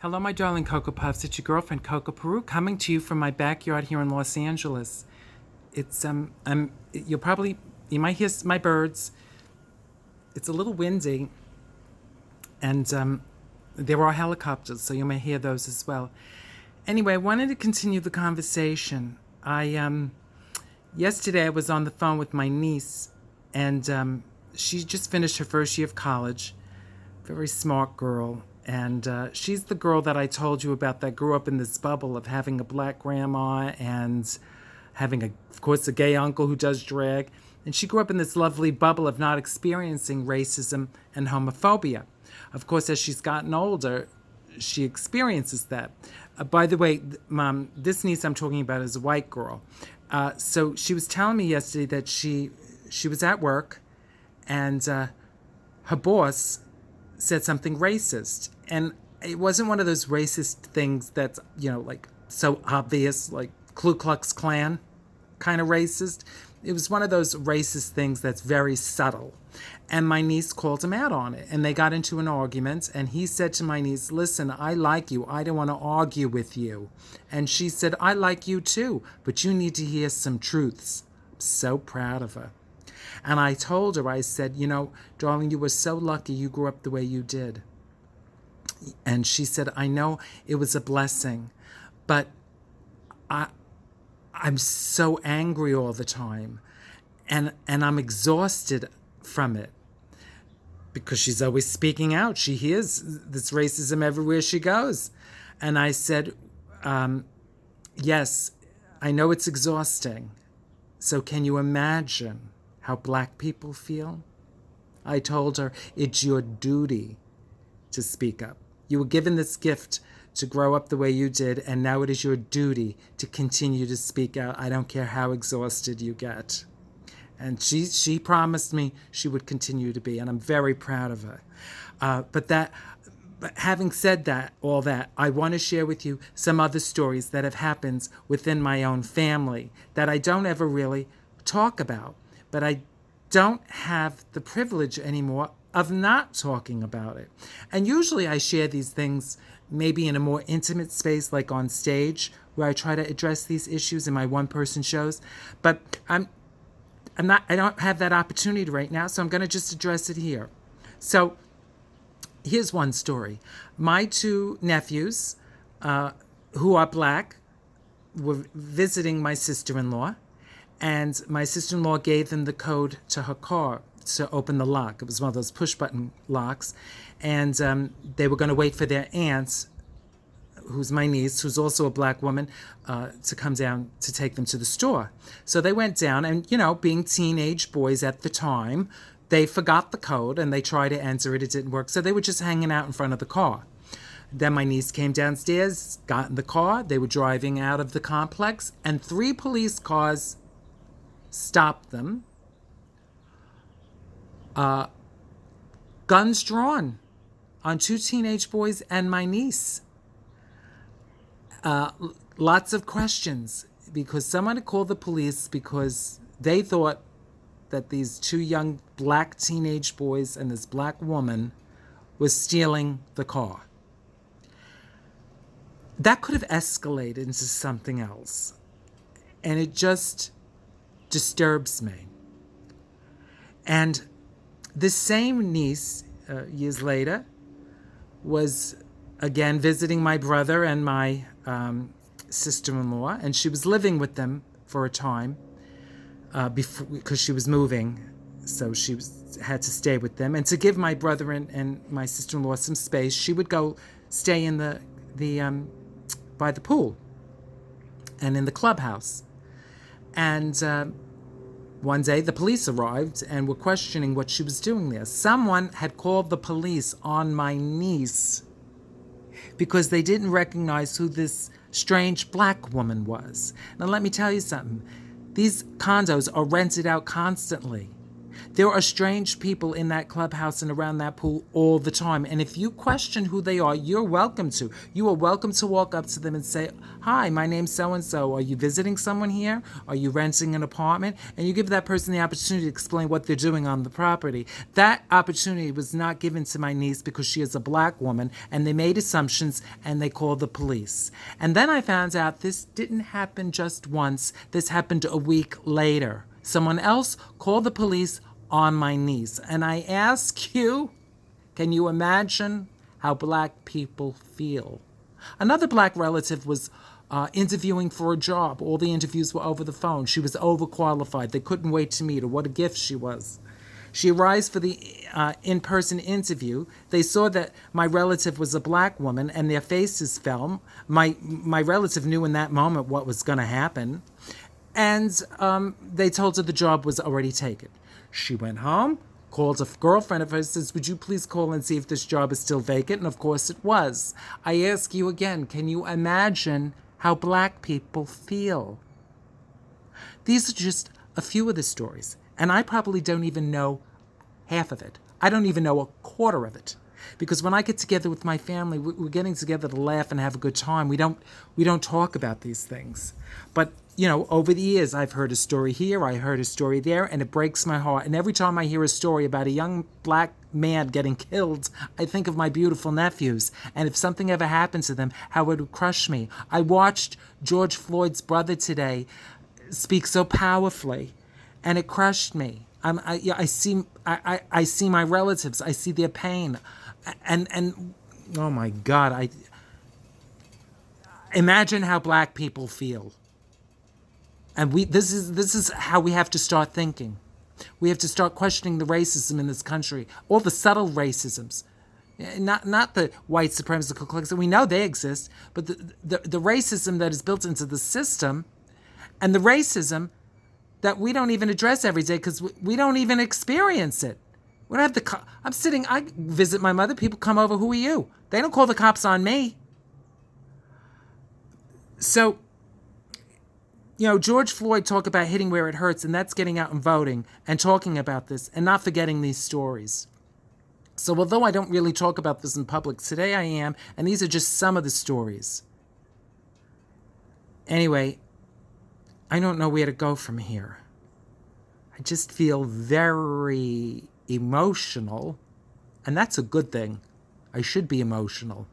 Hello, my darling Coco Puffs. It's your girlfriend Coco Peru coming to you from my backyard here in Los Angeles. It's you might hear my birds. It's a little windy, and there are helicopters, so you may hear those as well. Anyway, I wanted to continue the conversation. Yesterday I was on the phone with my niece, and she just finished her first year of college. Very smart girl. And she's the girl that I told you about that grew up in this bubble of having a black grandma and having, of course, a gay uncle who does drag. And she grew up in this lovely bubble of not experiencing racism and homophobia. Of course, as she's gotten older, she experiences that. By the way, Mom, this niece I'm talking about is a white girl. So she was telling me yesterday that she was at work and her boss said something racist. And it wasn't one of those racist things that's, like so obvious, like Ku Klux Klan kind of racist. It was one of those racist things that's very subtle. And my niece called him out on it. And they got into an argument. And he said to my niece, listen, I like you. I don't want to argue with you. And she said, I like you too. But you need to hear some truths. I'm so proud of her. And I told her, I said, darling, you were so lucky you grew up the way you did. And she said, I know it was a blessing, but I'm so angry all the time. And I'm exhausted from it because she's always speaking out. She hears this racism everywhere she goes. And I said, yes, I know it's exhausting. So can you imagine how black people feel? I told her, it's your duty to speak up. You were given this gift to grow up the way you did, and now it is your duty to continue to speak out. I don't care how exhausted you get. And she promised me she would continue to be, and I'm very proud of her. But having said all that, I want to share with you some other stories that have happened within my own family that I don't ever really talk about. But I don't have the privilege anymore of not talking about it. And usually I share these things maybe in a more intimate space, like on stage, where I try to address these issues in my one-person shows. But I don't have that opportunity right now, so I'm going to just address it here. So here's one story. My two nephews, who are black, were visiting my sister-in-law, and my sister-in-law gave them the code to her car to open the lock. It was one of those push-button locks. And they were going to wait for their aunt, who's my niece, who's also a black woman, to come down to take them to the store. So they went down, and, being teenage boys at the time, they forgot the code, and they tried to enter it. It didn't work. So they were just hanging out in front of the car. Then my niece came downstairs, got in the car. They were driving out of the complex, and 3 police cars stopped them. Guns drawn on 2 teenage boys and my niece. Lots of questions because someone had called the police because they thought that these 2 young black teenage boys and this black woman was stealing the car. That could have escalated into something else. And it just disturbs me. And this same niece, years later, was again visiting my brother and my sister-in-law, and she was living with them for a time because she was moving, so had to stay with them. And to give my brother and my sister-in-law some space, she would go stay in the by the pool and in the clubhouse. And one day, the police arrived and were questioning what she was doing there. Someone had called the police on my niece because they didn't recognize who this strange black woman was. Now, let me tell you something. These condos are rented out constantly. There are strange people in that clubhouse and around that pool all the time. And if you question who they are, you're welcome to. You are welcome to walk up to them and say, "Hi, my name's so-and-so. Are you visiting someone here? Are you renting an apartment?" And you give that person the opportunity to explain what they're doing on the property. That opportunity was not given to my niece because she is a black woman, and they made assumptions and they called the police. And then I found out this didn't happen just once. This happened a week later. Someone else called the police on my niece. And I ask you, can you imagine how black people feel? Another black relative was interviewing for a job. All the interviews were over the phone. She was overqualified. They couldn't wait to meet her. What a gift she was. She arrives for the in-person interview. They saw that my relative was a black woman, and their faces fell. My relative knew in that moment what was going to happen. And they told her the job was already taken. She went home, called a girlfriend of hers, says, "Would you please call and see if this job is still vacant?" And of course it was. I ask you again, can you imagine how black people feel? These are just a few of the stories. And I probably don't even know half of it. I don't even know a quarter of it. Because when I get together with my family, we're getting together to laugh and have a good time. We don't talk about these things. But, over the years, I've heard a story here, I heard a story there, and it breaks my heart. And every time I hear a story about a young black man getting killed, I think of my beautiful nephews. And if something ever happened to them, how it would crush me. I watched George Floyd's brother today speak so powerfully, and it crushed me. I see my relatives. I see their pain, and oh my God! I imagine how black people feel. And this is how we have to start thinking. We have to start questioning the racism in this country, all the subtle racisms, not the white supremacist cliques. We know they exist, but the racism that is built into the system, and the racism that we don't even address every day because we don't even experience it. We don't have I visit my mother, people come over, "Who are you?" They don't call the cops on me. So, George Floyd talked about hitting where it hurts, and that's getting out and voting and talking about this and not forgetting these stories. So although I don't really talk about this in public, today I am, and these are just some of the stories. Anyway, I don't know where to go from here. I just feel very emotional, and that's a good thing. I should be emotional.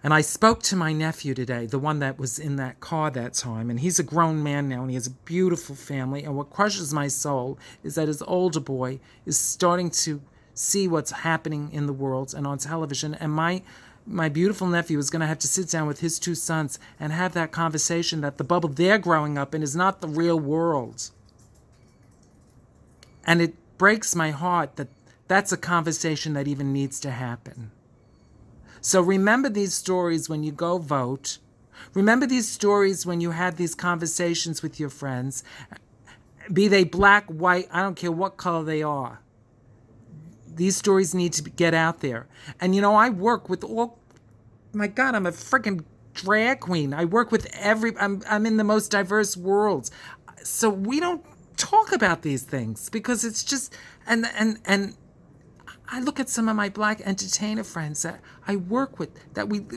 And I spoke to my nephew today, the one that was in that car that time, and he's a grown man now, and he has a beautiful family. And what crushes my soul is that his older boy is starting to see what's happening in the world and on television, and my beautiful nephew is going to have to sit down with his two sons and have that conversation that the bubble they're growing up in is not the real world. And it breaks my heart that that's a conversation that even needs to happen. So remember these stories when you go vote. Remember these stories when you have these conversations with your friends. Be they black, white, I don't care what color they are. These stories need to get out there. And I work with my God, I'm a freaking drag queen. I work with I'm in the most diverse worlds. So we don't talk about these things because it's just, and I look at some of my black entertainer friends that I work with,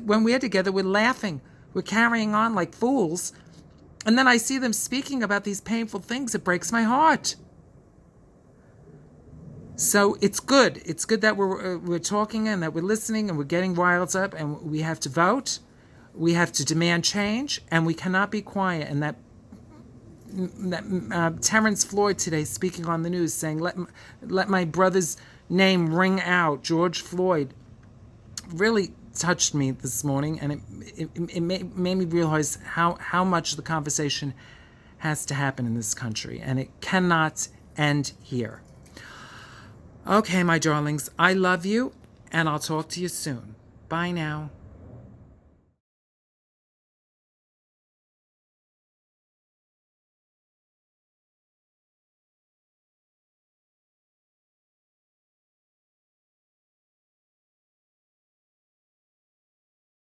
when we're together, we're laughing, we're carrying on like fools. And then I see them speaking about these painful things. It breaks my heart. So it's good. It's good that we're talking and that we're listening and we're getting riled up, and we have to vote. We have to demand change, and we cannot be quiet. And that Terrence Floyd today speaking on the news saying, let my brother's name ring out, George Floyd, really touched me this morning, and it made me realize how much the conversation has to happen in this country, and it cannot end here. Okay, my darlings, I love you, and I'll talk to you soon. Bye now.